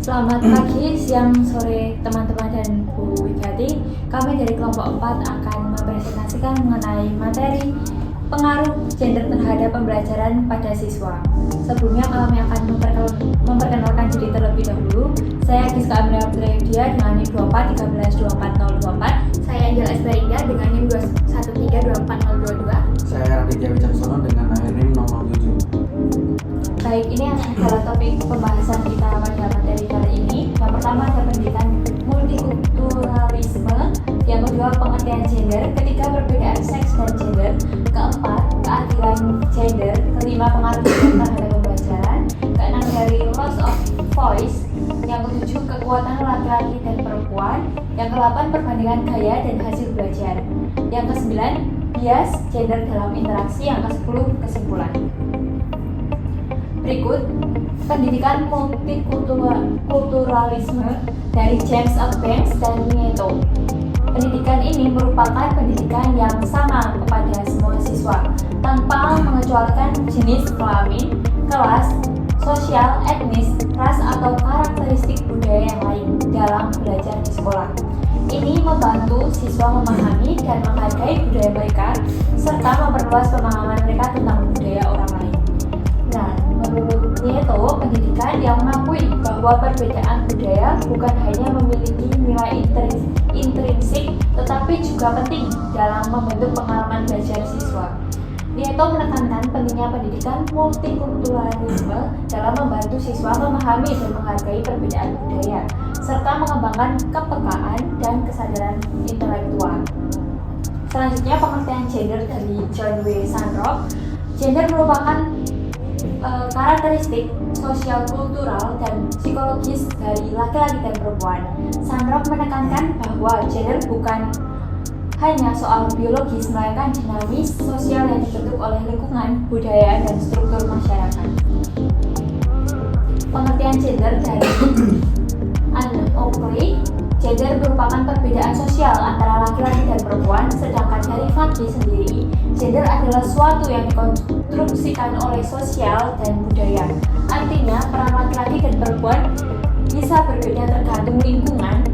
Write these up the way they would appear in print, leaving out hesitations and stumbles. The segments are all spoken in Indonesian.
Selamat pagi, siang, sore teman-teman dan Bu Wigati. Kami dari kelompok 4 akan mempresentasikan mengenai materi pengaruh gender terhadap pembelajaran pada siswa. Sebelumnya kami akan memperkenalkan diri terlebih dahulu. Saya Giska Amelia Putradia dengan NIM 24 1324024. Saya Angela Esperida dengan NIM 2132422. Saya Raditya Wicaksono dengan NIM 007. Baik, ini adalah topik pembahasan kita pada materi kali ini. Yang pertama ada pendidikan multikulturalisme, yang kedua pengertian gender, ketiga perbedaan seks dan gender, keempat keadilan gender, kelima pengaruh gender terhadap pembelajaran, keenam dari loss of voice, yang ketujuh kekuatan laki-laki dan perempuan, yang kedelapan perbandingan gaya dan hasil belajar, yang kesembilan bias gender dalam interaksi, yang kesepuluh kesimpulan. Berikut pendidikan multikulturalisme dari James L. Banks dan Nieto. Pendidikan ini merupakan pendidikan yang sama kepada semua siswa tanpa mengecualikan jenis kelamin, kelas, sosial, etnis, ras atau karakteristik budaya yang lain dalam belajar di sekolah. Ini membantu siswa memahami dan menghargai budaya mereka serta memperluas pemahaman mereka tentang budaya orang lain. Nah, menurut Nieto, pendidikan yang mengakui bahwa perbedaan budaya bukan hanya memiliki nilai intrinsik, tetapi juga penting dalam membentuk pengalaman belajar siswa. Nieto menekankan pentingnya pendidikan multikulturalisme dalam membantu siswa memahami dan menghargai perbedaan budaya, serta mengembangkan kepekaan dan kesadaran intelektual. Selanjutnya, pengertian gender dari John W. Sandrock. Gender merupakan karakteristik sosial, kultural, dan psikologis dari laki-laki dan perempuan. Sandrock menekankan bahwa gender bukan hanya soal biologis, melainkan dinamis sosial yang dibentuk oleh lingkungan, budaya, dan struktur masyarakat. Pengertian gender dari Anne Oakley. Gender merupakan perbedaan sosial antara laki-laki dan perempuan, sedangkan dari Faki sendiri, gender adalah suatu yang dikonstruksikan oleh sosial dan budaya. Artinya, peran laki-laki dan perempuan bisa berbeda tergantung lingkungan.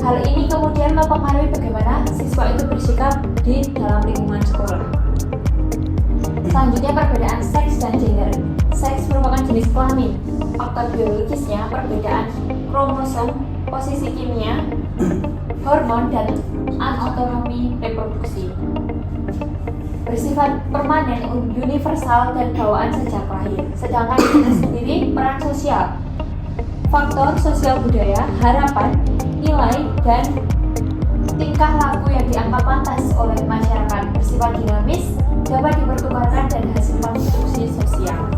Hal ini kemudian mempengaruhi bagaimana siswa itu bersikap di dalam lingkungan sekolah. Selanjutnya, perbedaan seks dan gender. Seks merupakan jenis kelamin. Faktor biologisnya, perbedaan kromosom, posisi kimia, hormon, dan autonomi reproduksi. Bersifat permanen, universal, dan bawaan sejak lahir. Sedangkan gender sendiri peran sosial, faktor sosial budaya, harapan, nilai, dan tingkah laku yang dianggap pantas oleh masyarakat, bersifat dinamis, dapat dipertukarkan dan hasil konstruksi sosial.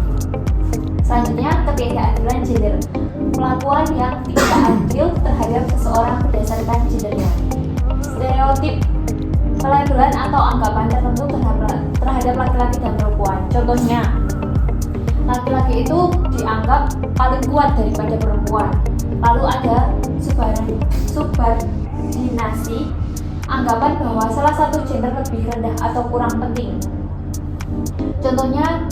Selanjutnya, ketidakadilan gender. Pelakuan yang tidak adil terhadap seseorang berdasarkan gendernya. Stereotip, pelabelan atau anggapan tertentu terhadap laki-laki dan perempuan. Contohnya, laki-laki itu dianggap paling kuat daripada perempuan. Lalu ada subordinasi, anggapan bahwa salah satu gender lebih rendah atau kurang penting. Contohnya,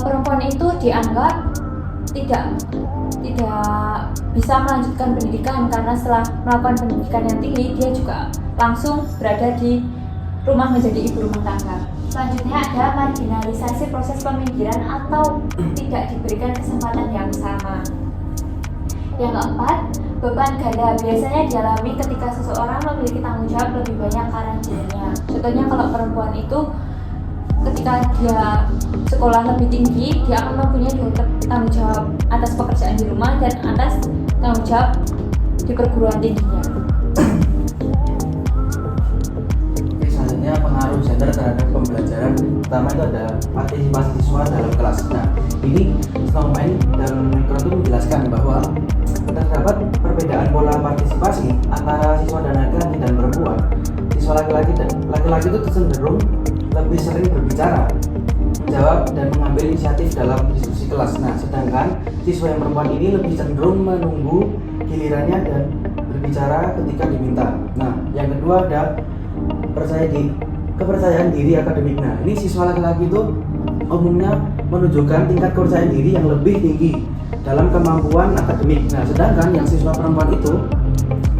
perempuan itu dianggap tidak bisa melanjutkan pendidikan karena setelah melakukan pendidikan yang tinggi, dia juga langsung berada di rumah menjadi ibu rumah tangga. Selanjutnya ada marginalisasi, proses peminggiran atau tidak diberikan kesempatan yang sama. Yang keempat, beban ganda biasanya dialami ketika seseorang memiliki tanggung jawab lebih banyak karena gendernya. Contohnya kalau perempuan itu ketika dia sekolah lebih tinggi, dia akan mempunyai tanggung jawab atas pekerjaan di rumah dan atas tanggung jawab di perguruan tingginya. Oke, selanjutnya pengaruh gender terhadap pembelajaran. Pertama itu ada partisipasi siswa dalam kelas. Nah, ini Snowman dan Mikron itu menjelaskan bahwa terdapat perbedaan pola partisipasi antara siswa dan laki-laki dan perempuan. Siswa laki-laki itu cenderung lebih sering berbicara, menjawab, dan mengambil inisiatif dalam diskusi kelas. Nah, sedangkan siswa yang perempuan ini lebih cenderung menunggu gilirannya dan berbicara ketika diminta. Nah, yang kedua ada kepercayaan diri akademik. Nah, ini siswa laki-laki itu umumnya menunjukkan tingkat kepercayaan diri yang lebih tinggi dalam kemampuan akademik. Nah, sedangkan yang siswa perempuan itu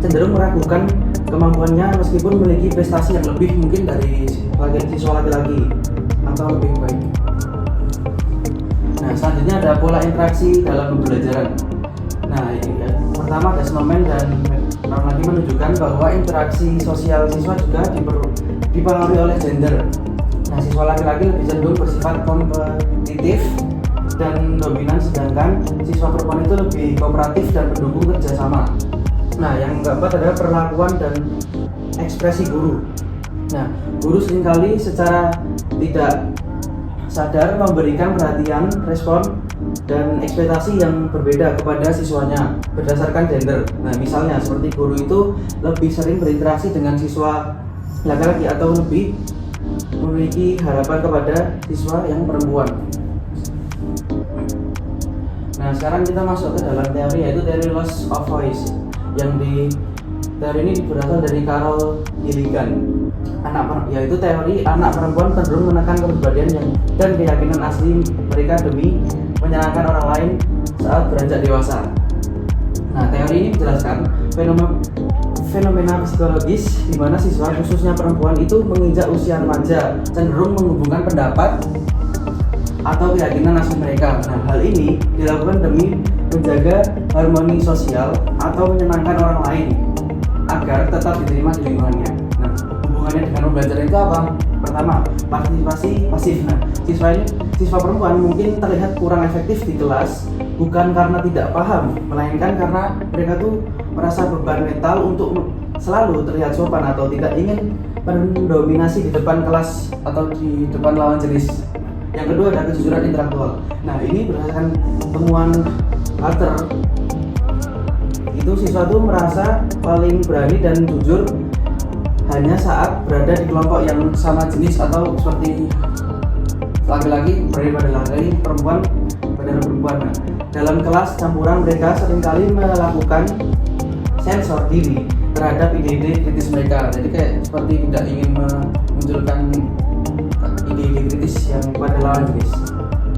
cenderung meragukan kemampuannya meskipun memiliki prestasi yang lebih mungkin dari siswa laki-laki atau lebih baik. Nah, selanjutnya ada pola interaksi dalam pembelajaran. Nah, ini ya. Pertama, Desmomen dan lagi menunjukkan bahwa interaksi sosial siswa juga dipengaruhi oleh gender. Nah, siswa laki-laki lebih cenderung bersifat kompetitif dan dominan, sedangkan siswa perempuan itu lebih kooperatif dan mendukung kerjasama. Nah, yang keempat adalah perlakuan dan ekspresi guru. Nah, guru seringkali secara tidak sadar memberikan perhatian, respon, dan ekspektasi yang berbeda kepada siswanya berdasarkan gender. Nah, misalnya seperti guru itu lebih sering berinteraksi dengan siswa laki-laki atau lebih memiliki harapan kepada siswa yang perempuan. Nah, sekarang kita masuk ke dalam teori, yaitu teori loss of voice. Teori ini berasal dari Carol Gilligan. Yaitu teori anak perempuan cenderung menekan kepribadian dan keyakinan asli mereka demi menyenangkan orang lain saat beranjak dewasa. Nah, teori ini menjelaskan fenomena psikologis di mana siswa, khususnya perempuan, itu menginjak usia remaja cenderung menghubungkan pendapat atau keyakinan asli mereka. Nah, hal ini dilakukan demi menjaga harmoni sosial atau menyenangkan orang lain agar tetap diterima di lingkungannya. Nah, hubungannya dengan pembelajaran itu apa? Pertama, partisipasi pasif. Nah, siswa perempuan mungkin terlihat kurang efektif di kelas bukan karena tidak paham, melainkan karena mereka tuh merasa beban mental untuk selalu terlihat sopan atau tidak ingin mendominasi di depan kelas atau di depan lawan jenis. Yang kedua ada kejujuran intelektual. Nah, ini berdasarkan temuan Carter, itu siswa tuh merasa paling berani dan jujur hanya saat berada di kelompok yang sama jenis atau seperti laki-laki berani pada laki-laki, perempuan pada perempuan. Nah, dalam kelas campuran mereka seringkali melakukan sensor diri terhadap ide-ide kritis mereka. Jadi kayak seperti tidak ingin memunculkan ide-ide kritis yang pada lawan jenis.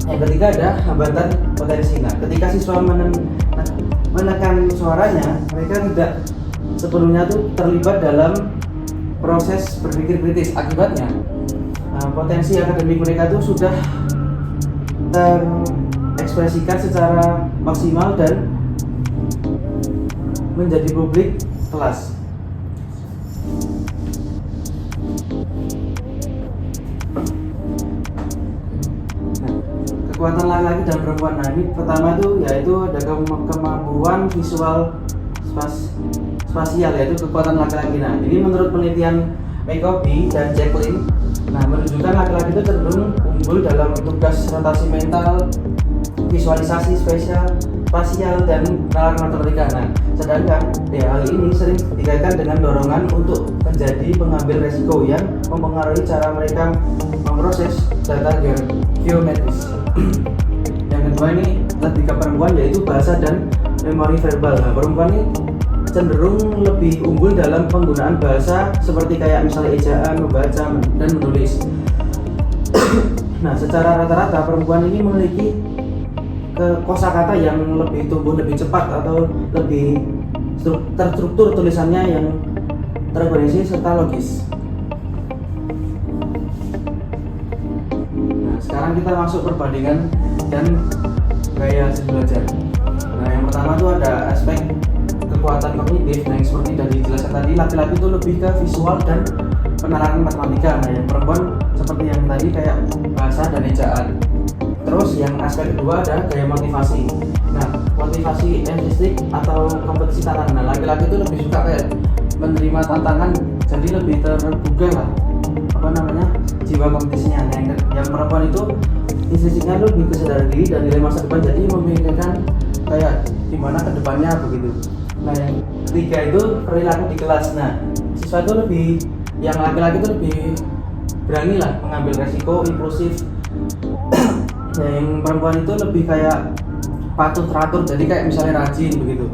Yang ketiga ada hambatan potensi. Nah, ketika siswa menekan suaranya, mereka tidak sepenuhnya tuh terlibat dalam proses berpikir kritis. Akibatnya potensi akademik mereka itu sudah terekspresikan secara maksimal dan menjadi publik kelas. Kekuatan laki-laki dan perempuan. Nah, ini pertama itu yaitu ada kemampuan visual spasial, yaitu kekuatan laki-laki. Nah, ini menurut penelitian McCoby dan Jacqueline, nah menunjukkan laki-laki itu cenderung unggul dalam tugas rotasi mental, visualisasi spasial dan nalar matematika. Nah, sedangkan hal ini sering dikaitkan dengan dorongan untuk menjadi pengambil resiko yang mempengaruhi cara mereka memproses data geometris. Yang kedua ini lebih ke perempuan, yaitu bahasa dan memori verbal. Nah, perempuan ini cenderung lebih unggul dalam penggunaan bahasa seperti kayak misalnya ejaan, membaca, dan menulis. Nah, secara rata-rata perempuan ini memiliki kosakata yang lebih tumbuh lebih cepat atau lebih terstruktur tulisannya yang terkoneksi serta logis. Nah, sekarang kita masuk perbandingan dan gaya hasil belajar. Nah, yang pertama itu ada aspek kekuatan kognitif. Nah, yang seperti dari dijelaskan tadi, laki-laki itu lebih ke visual dan penalaran matematika. Nah, yang perempuan seperti yang tadi kayak bahasa dan ejaan. Terus yang aspek kedua ada gaya motivasi. Nah, motivasi artistik atau kompetisi tantangan. Nah, laki-laki itu lebih suka kayak menerima tantangan, jadi lebih terbuka lah jiwa kompetisinya. Nah, yang perempuan itu instinknya lebih kesadaran diri dan nilai masa depan, jadi memikirkan kayak gimana kedepannya begitu. Nah, yang ketiga itu perilaku di kelas. Nah, siswa itu lebih, yang laki-laki itu lebih berani lah mengambil resiko, impulsif. Nah, yang perempuan itu lebih kayak patuh teratur, jadi kayak misalnya rajin begitu.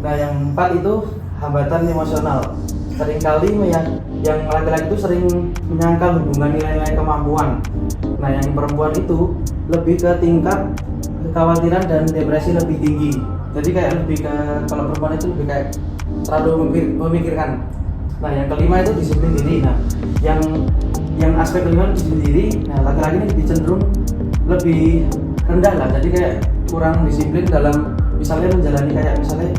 Nah, yang empat itu hambatan emosional. Seringkali yang laki-laki itu sering menyangkal hubungan nilai-nilai kemampuan. Nah, yang perempuan itu lebih ke tingkat kekhawatiran dan depresi lebih tinggi. Jadi kayak lebih ke, kalau perempuan itu lebih kayak terlalu memikirkan. Nah yang kelima itu disiplin diri. Nah yang aspek kelima disiplin diri. Nah laki-laki ini lebih cenderung lebih rendah lah. Jadi kayak kurang disiplin dalam misalnya menjalani, kayak misalnya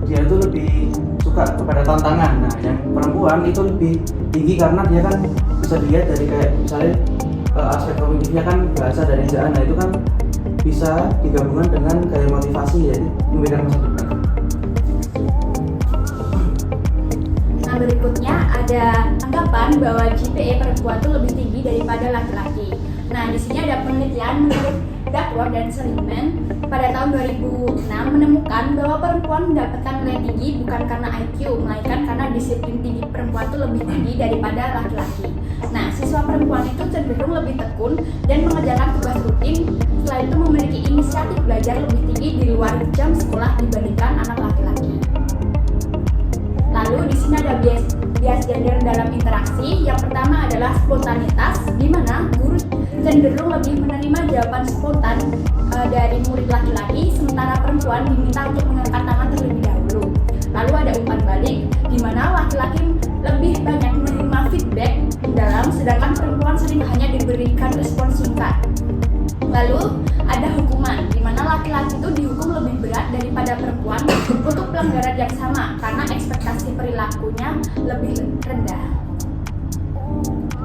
dia itu lebih suka kepada tantangan. Nah yang perempuan itu lebih tinggi karena dia kan bisa dilihat dari kayak misalnya aspek kognitifnya kan bahasa dari Jaan. Nah itu kan bisa digabungkan dengan gaya motivasi, yaitu memberikan masa depan. Nah berikutnya ada anggapan bahwa GPA perempuan itu lebih tinggi daripada laki-laki. Nah di sini ada penelitian menurut Duckworth dan Seligman pada tahun 2006 menemukan bahwa perempuan mendapatkan nilai tinggi bukan karena IQ, melainkan karena disiplin tinggi perempuan itu lebih tinggi daripada laki-laki. Nah, siswa perempuan itu cenderung lebih tekun dan mengerjakan tugas rutin. Selain itu memiliki inisiatif belajar lebih tinggi di luar jam sekolah dibandingkan anak laki-laki. Lalu di sini ada bias gender dalam interaksi. Yang pertama adalah spontanitas, di mana guru cenderung lebih menerima jawaban spontan dari murid laki-laki, sementara perempuan diminta untuk mengangkat tangan terlebih dahulu. Lalu ada umpan balik, di mana laki-laki lebih banyak menerima feedback dalam, sedangkan perempuan sering hanya diberikan respon singkat. Lalu ada hukuman, di mana laki-laki itu dihukum lebih berat daripada perempuan untuk pelanggaran yang sama karena ekspektasi perilakunya lebih rendah.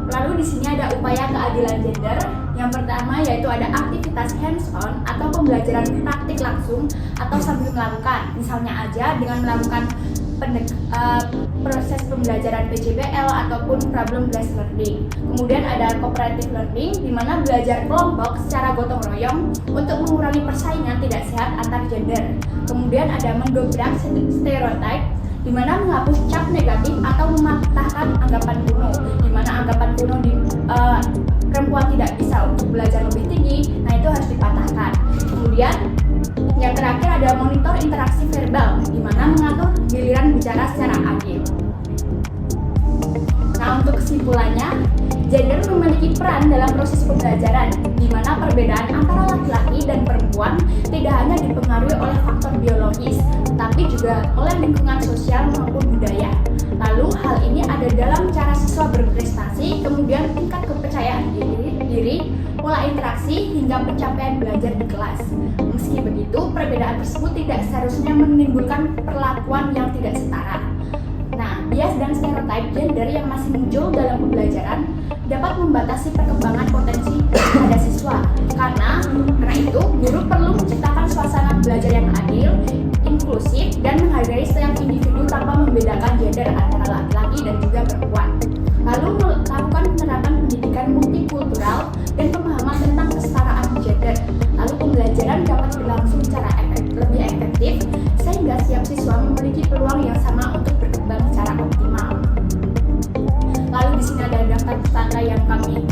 Lalu di sini ada upaya keadilan gender. Yang pertama yaitu ada aktivitas hands-on atau pembelajaran praktik langsung atau sambil melakukan. Misalnya aja dengan melakukan proses pembelajaran PJBL ataupun problem based learning. Kemudian ada cooperative learning, di mana belajar kelompok secara gotong royong untuk mengurangi persaingan tidak sehat antar gender. Kemudian ada mendobrak stereotip, di mana menghapus cap negatif atau mematahkan anggapan kuno, di mana anggapan kuno di perempuan tidak bisa untuk belajar lebih tinggi. Nah itu harus dipatahkan. Kemudian yang terakhir ada monitor interaksi verbal, di mana mengatur giliran bicara secara adil. Nah untuk kesimpulannya, gender memiliki peran dalam proses pembelajaran, di mana perbedaan antara laki-laki dan perempuan tidak hanya dipengaruhi oleh faktor biologis, tapi juga oleh lingkungan sosial maupun budaya. Lalu hal ini ada dalam cara siswa berprestasi, kemudian tingkat kepercayaan diri, pola interaksi, hingga pencapaian belajar di kelas. Meski begitu, perbedaan tersebut tidak seharusnya menimbulkan perlakuan yang tidak setara. Nah, bias dan stereotip gender yang masih muncul dalam pembelajaran dapat membatasi perkembangan potensi pada siswa. Karena itu, guru perlu menciptakan suasana belajar yang adil, inklusif, dan menghargai setiap individu tanpa membedakan gender antara laki-laki dan juga perempuan. Lalu melakukan penerapan pendidikan multikultural dan pemahaman tentang kesetaraan gender. Lalu pembelajaran dapat berlangsung secara lebih efektif sehingga setiap siswa memiliki peluang yang sama untuk berkembang secara optimal. Lalu di sini ada daftar pustaka yang kami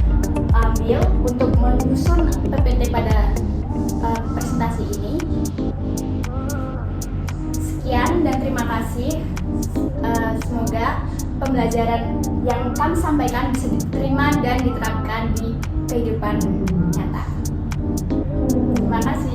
ambil untuk menyusun PPT pada presentasi ini. Sekian dan terima kasih. Semoga pembelajaran yang kami sampaikan bisa diterima dan diterapkan di kehidupan nyata. Terima kasih.